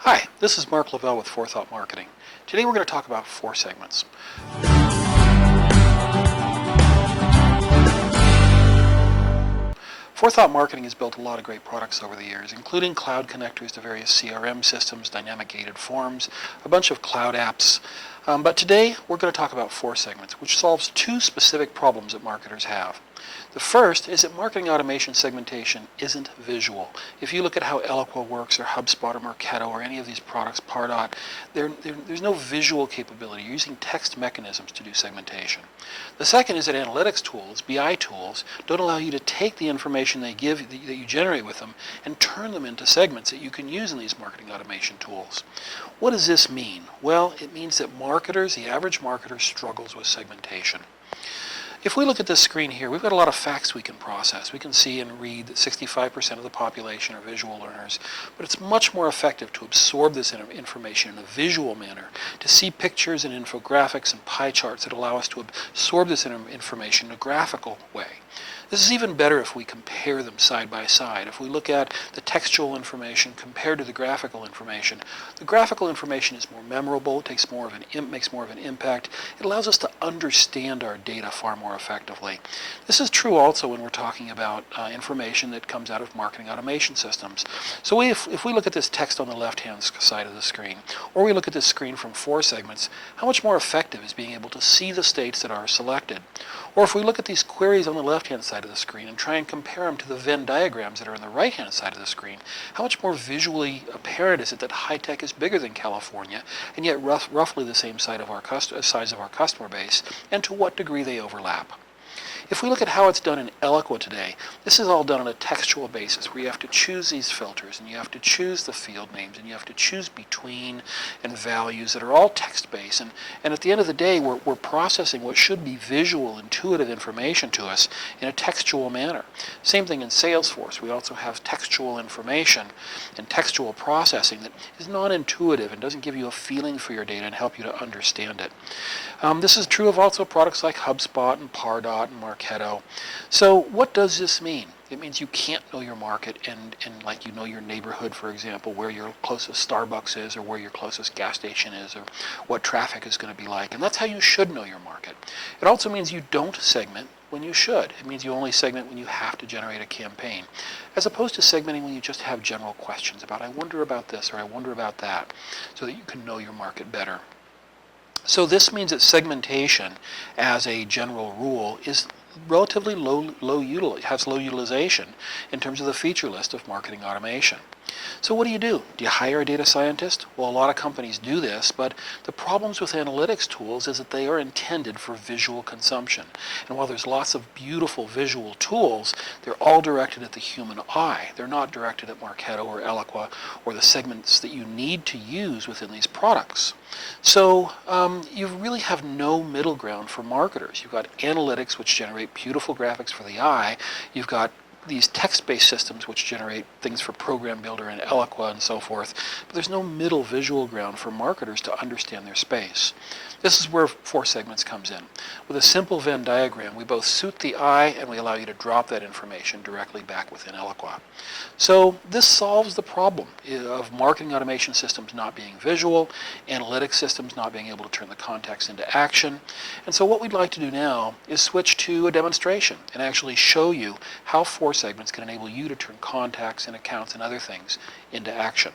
Hi, this is Mark Lavelle with Forethought Marketing. Today we're going to talk about 4 segments. Forethought Marketing has built a lot of great products over the years, including cloud connectors to various CRM systems, dynamic gated forms, a bunch of cloud apps. But today we're going to talk about 4 segments, which solves 2 specific problems that marketers have. The first is that marketing automation segmentation isn't visual. If you look at how Eloqua works or HubSpot or Marketo or any of these products, Pardot, there's no visual capability. You're using text mechanisms to do segmentation. The second is that analytics tools, BI tools, don't allow you to take the information they give that you generate with them and turn them into segments that you can use in these marketing automation tools. What does this mean? Well, it means that marketers, the average marketer, struggles with segmentation. If we look at this screen here, we've got a lot of facts we can process. We can see and read that 65% of the population are visual learners, but it's much more effective to absorb this information in a visual manner, to see pictures and infographics and pie charts that allow us to absorb this information in a graphical way. This is even better if we compare them side by side. If we look at the textual information compared to the graphical information is more memorable, it makes more of an impact. It allows us to understand our data far more effectively. This is true also when we're talking about information that comes out of marketing automation systems. So if we look at this text on the left-hand side of the screen, or we look at this screen from 4 segments, how much more effective is being able to see the states that are selected? Or if we look at these queries on the left-hand side of the screen and try and compare them to the Venn diagrams that are on the right-hand side of the screen, how much more visually apparent is it that high-tech is bigger than California, and yet roughly the same size of our customer base, and to what degree they overlap? If we look at how it's done in Eloqua today, this is all done on a textual basis where you have to choose these filters and you have to choose the field names and you have to choose between and values that are all text-based. And at the end of the day, we're processing what should be visual, intuitive information to us in a textual manner. Same thing in Salesforce. We also have textual information and textual processing that is non-intuitive and doesn't give you a feeling for your data and help you to understand it. This is true of also products like HubSpot and Pardot and Marketo. So what does this mean? It means you can't know your market and like you know your neighborhood, for example, where your closest Starbucks is or where your closest gas station is or what traffic is going to be like. And that's how you should know your market. It also means you don't segment when you should. It means you only segment when you have to generate a campaign, as opposed to segmenting when you just have general questions about, I wonder about this or I wonder about that, so that you can know your market better. So this means that segmentation, as a general rule, is relatively low utilization in terms of the feature list of marketing automation. So what do? Do you hire a data scientist? Well, a lot of companies do this, but the problems with analytics tools is that they are intended for visual consumption. And while there's lots of beautiful visual tools, they're all directed at the human eye. They're not directed at Marketo or Eloqua or the segments that you need to use within these products. So you really have no middle ground for marketers. You've got analytics, which generate beautiful graphics for the eye. You've got these text-based systems which generate things for Program Builder and Eloqua and so forth, but there's no middle visual ground for marketers to understand their space. This is where 4 segments comes in. With a simple Venn diagram, we both suit the eye and we allow you to drop that information directly back within Eloqua. So this solves the problem of marketing automation systems not being visual, analytics systems not being able to turn the context into action. And so what we'd like to do now is switch to a demonstration and actually show you how 4 segments can enable you to turn contacts and accounts and other things into action.